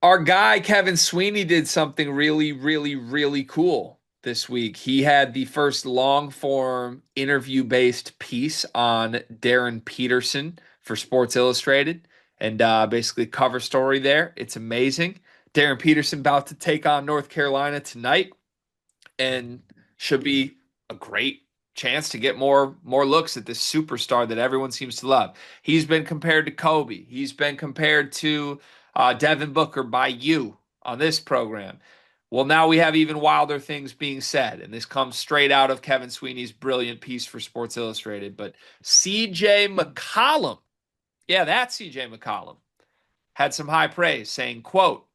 Our guy Kevin Sweeney did something really, really, really cool this week. He had the first long form interview based piece on Darryn Peterson for Sports Illustrated and basically cover story there. It's amazing. Darryn Peterson about to take on North Carolina tonight and should be a great chance to get more looks at this superstar that everyone seems to love. He's been compared to Kobe. He's been compared to Devin Booker by you on this program. Well, now we have even wilder things being said, and this comes straight out of Kevin Sweeney's brilliant piece for Sports Illustrated. But CJ McCollum, yeah, that's CJ McCollum, had some high praise, saying, quote,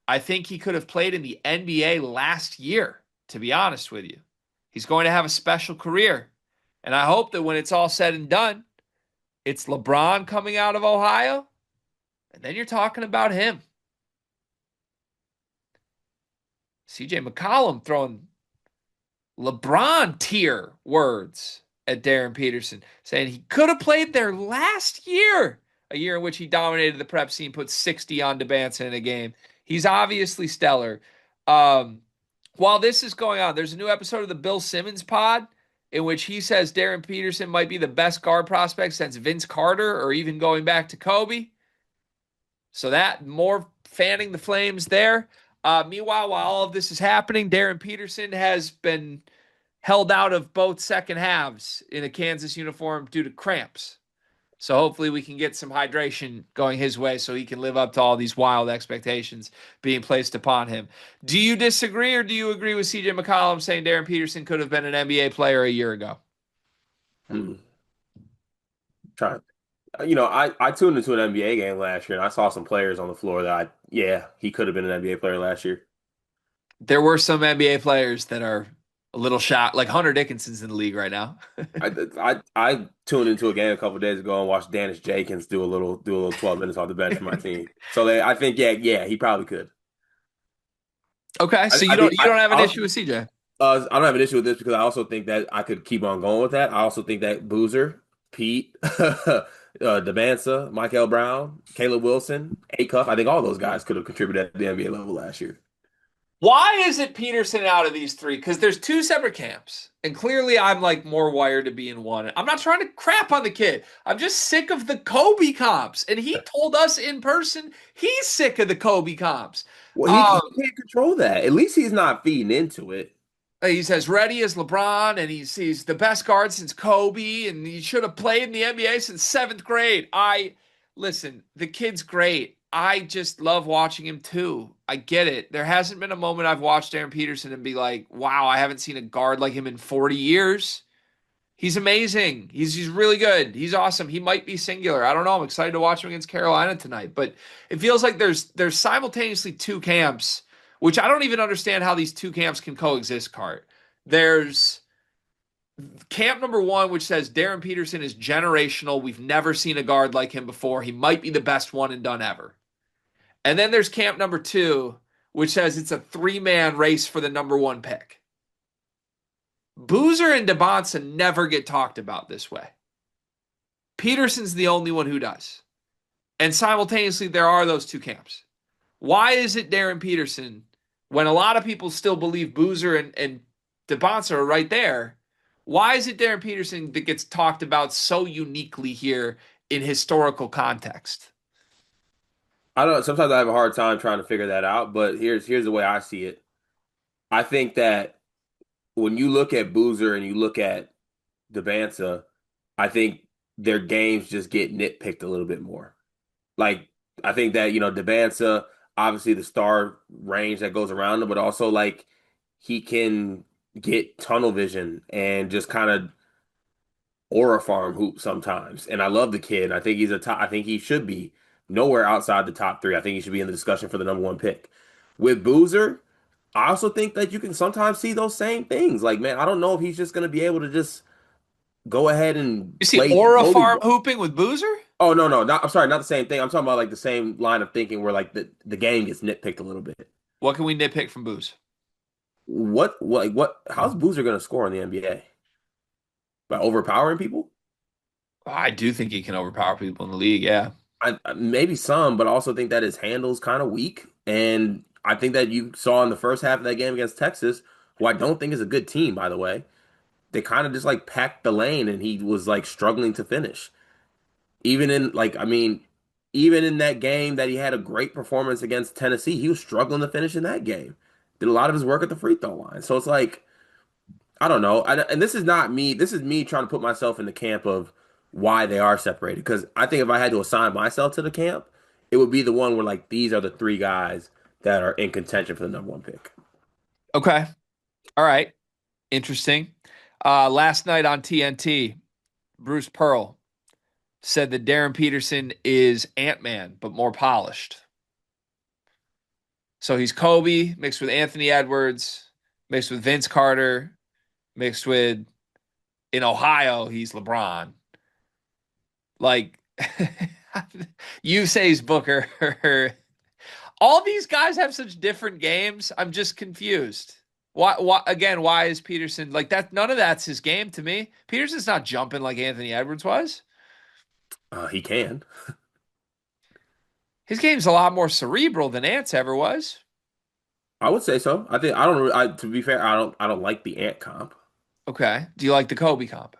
I think he could have played in the NBA last year, to be honest with you. He's going to have a special career. And I hope that when it's all said and done, it's LeBron coming out of Ohio, and then you're talking about him. CJ McCollum throwing LeBron tier words at Darryn Peterson, saying he could have played there last year, a year in which he dominated the prep scene, put 60 on Debanson in a game. He's obviously stellar. While this is going on, there's a new episode of the Bill Simmons pod in which he says Darryn Peterson might be the best guard prospect since Vince Carter or even going back to Kobe. So that more fanning the flames there. Meanwhile, while all of this is happening, Darryn Peterson has been held out of both second halves in a Kansas uniform due to cramps. So hopefully we can get some hydration going his way so he can live up to all these wild expectations being placed upon him. Do you disagree or do you agree with CJ McCollum saying Darryn Peterson could have been an NBA player a year ago? Hmm. Trying, I tuned into an NBA game last year and I saw some players on the floor yeah, he could have been an NBA player last year. There were some NBA players that are a little shot, like Hunter Dickinson's in the league right now. I tuned into a game a couple days ago and watched Dennis Jenkins do a little 12 minutes off the bench for my team. So I think yeah, he probably could. Okay, I, so you I don't think you don't have an I issue with CJ. I don't have an issue with this because I also think that I could keep on going with that. I also think that Boozer, Pete, Devansa, Michael Brown, Caleb Wilson, Acuff, I think all those guys could have contributed at the NBA level last year. Why is it Peterson out of these three? Because there's two separate camps. And clearly I'm like more wired to be in one. I'm not trying to crap on the kid. I'm just sick of the Kobe comps. And he told us in person he's sick of the Kobe comps. Well, he Um, can't control that. At least he's not feeding into it. he's as ready as LeBron, and he's the best guard since Kobe, and he should have played in the NBA since seventh grade. I listen, the kid's great. I just love watching him too. I get it. There hasn't been a moment I've watched Darryn Peterson and be like, wow, I haven't seen a guard like him in 40 years. He's amazing. He's really good. He's awesome. He might be singular. I don't know. I'm excited to watch him against Carolina tonight. But it feels like there's simultaneously two camps, which I don't even understand how these two camps can coexist, Cart. There's camp number one, which says Darryn Peterson is generational. We've never seen a guard like him before. He might be the best one and done ever. And then there's camp number two, which says it's a three-man race for the number one pick. Boozer and DeBonsa never get talked about this way. Peterson's the only one who does. And simultaneously, there are those two camps. Why is it Darryn Peterson, when a lot of people still believe Boozer and DeBonsa are right there, why is it Darryn Peterson that gets talked about so uniquely here in historical context? I don't know. Sometimes I have a hard time trying to figure that out, but here's the way I see it. I think that when you look at Boozer and you look at Devansa, I think their games just get nitpicked a little bit more. Like I think that Devansa, obviously the star range that goes around him, but also like he can get tunnel vision and just kind of aura farm hoop sometimes. And I love the kid. I think he's a top. I think he should be nowhere outside the top three. I think he should be in the discussion for the number one pick. With Boozer, I also think that you can sometimes see those same things. Like, man, I don't know if he's just going to be able to just go ahead and You see play Aura bully Farm ball. hooping with Boozer? Oh no, not I'm sorry, not the same thing. I'm talking about like the same line of thinking where like the game gets nitpicked a little bit. What can we nitpick from Booze? How's Boozer going to score in the NBA? By overpowering people? I do think he can overpower people in the league. Yeah. Maybe some, but I also think that his handle's kind of weak. And I think that you saw in the first half of that game against Texas, who I don't think is a good team, by the way, they kind of just like packed the lane and he was like struggling to finish. Even in like, I mean, even in that game that he had a great performance against Tennessee, he was struggling to finish in that game. Did a lot of his work at the free throw line. So it's like, I don't know. And this is not me. This is me trying to put myself in the camp of why they are separated. Because I think if I had to assign myself to the camp, it would be the one where like these are the three guys that are in contention for the number one pick. Okay. All right. Interesting. Last night on TNT, Bruce Pearl said that Darryn Peterson is Ant-Man, but more polished. So he's Kobe mixed with Anthony Edwards, mixed with Vince Carter, mixed with in Ohio, he's LeBron. Like you say he's Booker. All these guys have such different games. I'm just confused. Why is Peterson like that? None of that's his game to me. Peterson's not jumping like Anthony Edwards was. He can. His game's a lot more cerebral than Ant's ever was. I would say so. I think I don't. To be fair, I don't like the Ant comp. Okay. Do you like the Kobe comp?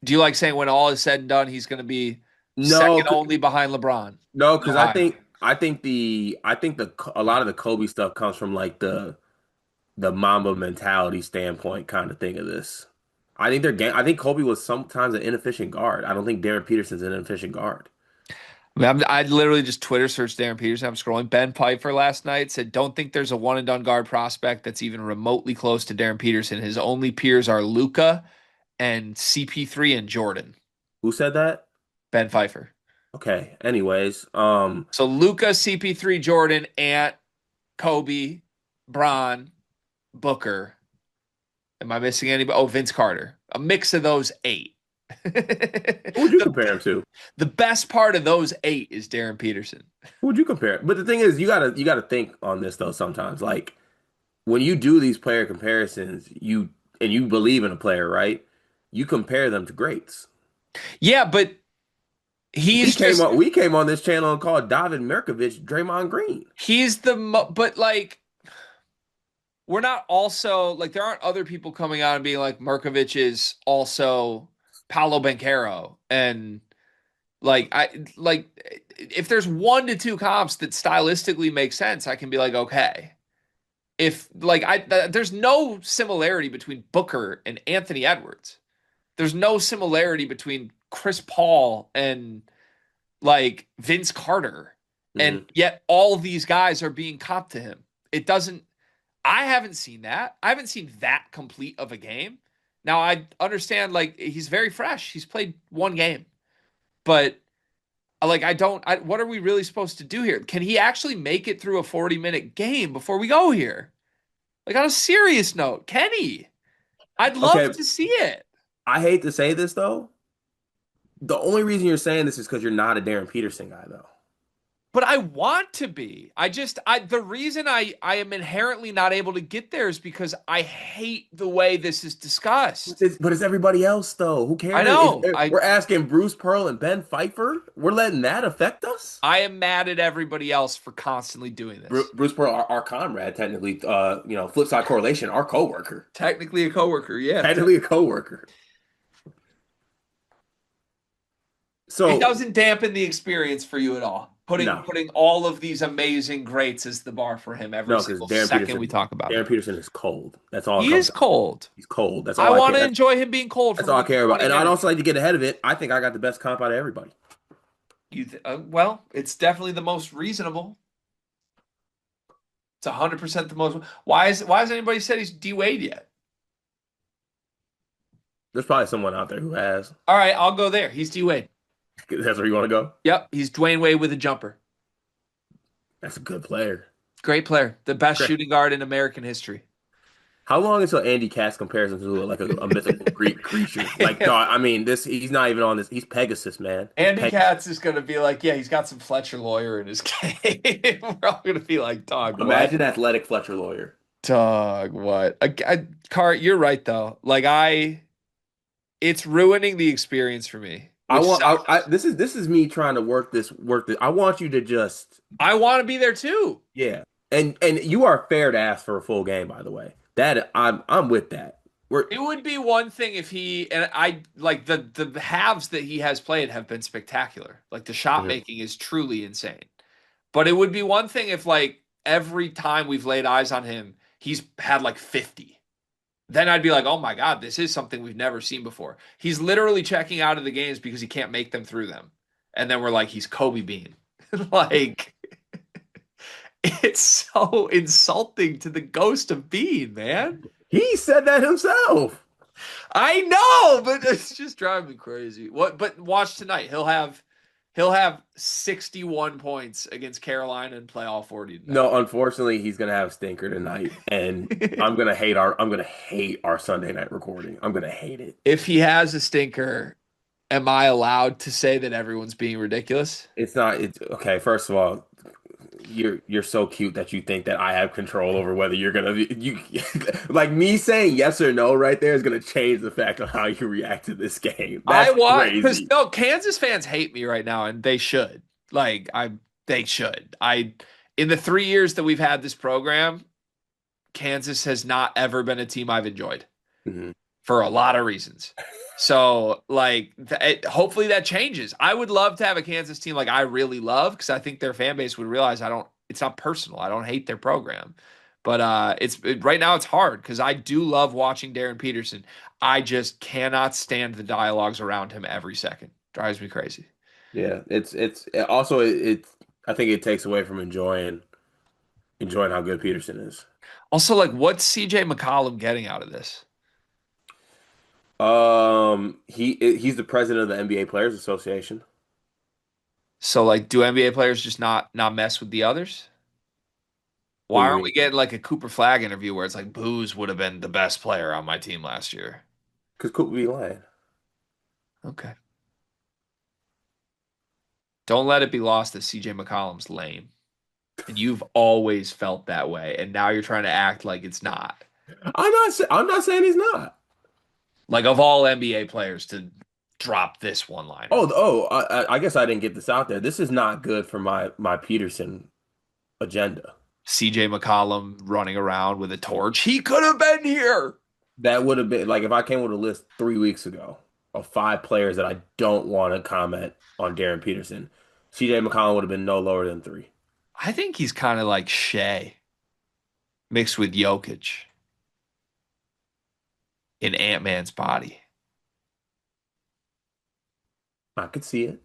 Do you like saying when all is said and done, he's going to be No, second only behind LeBron no, in because Ohio? I think the a lot of the Kobe stuff comes from like the Mamba mentality standpoint kind of thing of this. I think their game. I think Kobe was sometimes an inefficient guard. I don't think Darren Peterson's an inefficient guard. I mean, I literally just Twitter searched Darren Peterson. I'm scrolling. Ben Pfeiffer last night said, "Don't think there's a one and done guard prospect that's even remotely close to Darren Peterson. His only peers are Luca and CP3 and Jordan." Who said that? Ben Pfeiffer. Okay. Anyways, So Luca, CP3, Jordan, Ant, Kobe, Bron, Booker. Am I missing anybody? Oh, Vince Carter. A mix of those eight. who would you the, compare him to? the best part of those eight is Darren Peterson. Who would you compare? But the thing is, you gotta think on this though. Sometimes, like when you do these player comparisons, you believe in a player, right? You compare them to greats. Yeah, but he's just We came on this channel and called David Mirkovic Draymond Green. he's but like we're not also like there aren't other people coming out and being like Markovic is also Paolo Banchero and like if there's one to two comps that stylistically make sense, I can be like okay. If like there's no similarity between Booker and Anthony Edwards. There's no similarity between Chris Paul and like Vince Carter. And Hmm. yet all these guys are being comped to him. It doesn't I haven't seen that. I haven't seen that complete of a game. Now I understand like he's very fresh. He's played one game. But like what are we really supposed to do here? Can he actually make it through a 40-minute game before we go here? Like on a serious note, can he? I'd love Okay, to see it. I hate to say this though. The only reason you're saying this is because you're not a Darren Peterson guy though. But I want to be. The reason I am inherently not able to get there is because I hate the way this is discussed. But it's everybody else though. Who I cares? know. We're asking Bruce Pearl and Ben Pfeiffer. We're letting that affect us. I am mad at everybody else for constantly doing this. Bruce Pearl, our comrade, technically, flip side correlation, our coworker, Technically a coworker, yeah. technically a coworker. It So doesn't dampen the experience for you at all. Putting no, putting all of these amazing greats as the bar for him every no, because single second we talk about him. Darren Peterson is cold. That's all it He comes is down to. cold. He's cold. That's I all I want care. to enjoy him being cold for That's all I more than care about. 20 And I'd minutes. also like to get ahead of it. I think I got the best comp out of everybody. Well, it's definitely the most reasonable. It's 100% the most. Why has anybody said he's D Wade yet? There's probably someone out there who has. All right, I'll go there. He's D Wade. That's where you want to go. Yep, he's Dwayne Wade with a jumper. That's a good player. Great player, the best Great. shooting guard in American history. How long until Andy Katz compares him to like a mythical Greek creature? Like, dog, I mean, this he's not even on this. He's Pegasus, man. He's Andy Katz is going to be like, yeah, he's got some Fletcher Lawyer in his game. We're all going to be like, dog, what? Imagine athletic Fletcher Lawyer. Dog, what? Cart, you're right though. Like it's ruining the experience for me. I which want I sucks. this is me trying to work this. I want you to just I want to be there too. yeah. And you are fair to ask for a full game, by the way. That I'm with that. We're It would be one thing if he and I like the halves that he has played have been spectacular. Like the shot Mhm. making is truly insane. But it would be one thing if like every time we've laid eyes on him, he's had like 50. Then I'd be like, "Oh my God, this is something we've never seen before." He's literally checking out of the games because he can't make them through them. And then we're like, "He's Kobe Bean." Like it's so insulting to the ghost of Bean, man. He said that himself. I know, but it's just driving me crazy. What? But watch tonight. He'll have 61 points against Carolina and play all 40 tonight. No, unfortunately, he's gonna have a stinker tonight, and I'm gonna hate our Sunday night recording. I'm gonna hate it. If he has a stinker, am I allowed to say that everyone's being ridiculous? It's not. It's okay. First of all, you're so cute that you think that I have control over whether you're gonna be you like me saying yes or no right there is gonna change the fact of how you react to this game. I That's want because crazy. no, Kansas fans hate me right now, and they should. They should. In the 3 years that we've had this program, Kansas has not ever been a team I've enjoyed Mhm. for a lot of reasons. So, hopefully that changes. I would love to have a Kansas team like I really love because I think their fan base would realize it's not personal. I don't hate their program. But right now it's hard because I do love watching Darryn Peterson. I just cannot stand the dialogues around him every second. Drives me crazy. Yeah, it's also it's I think it takes away from enjoying how good Peterson is. Also, like, what's CJ McCollum getting out of this? He's the president of the NBA Players Association. So, like, do NBA players just not mess with the others? What do Why you aren't we mean? getting like a Cooper Flag interview where it's like Booze would have been the best player on my team last year? Because Coop be lying. Okay. Don't let it be lost that CJ McCollum's lame. And you've always felt that way. And now you're trying to act like it's not. I'm not saying he's not. Like, of all NBA players to drop this one liner. I guess I didn't get this out there. This is not good for my Peterson agenda. CJ McCollum running around with a torch. He could have been here. That would have been like if I came with a list 3 weeks ago of 5 players that I don't want to comment on Darryn Peterson. CJ McCollum would have been no lower than three. I think he's kind of like Shea mixed with Jokic in Ant-Man's body. I could see it.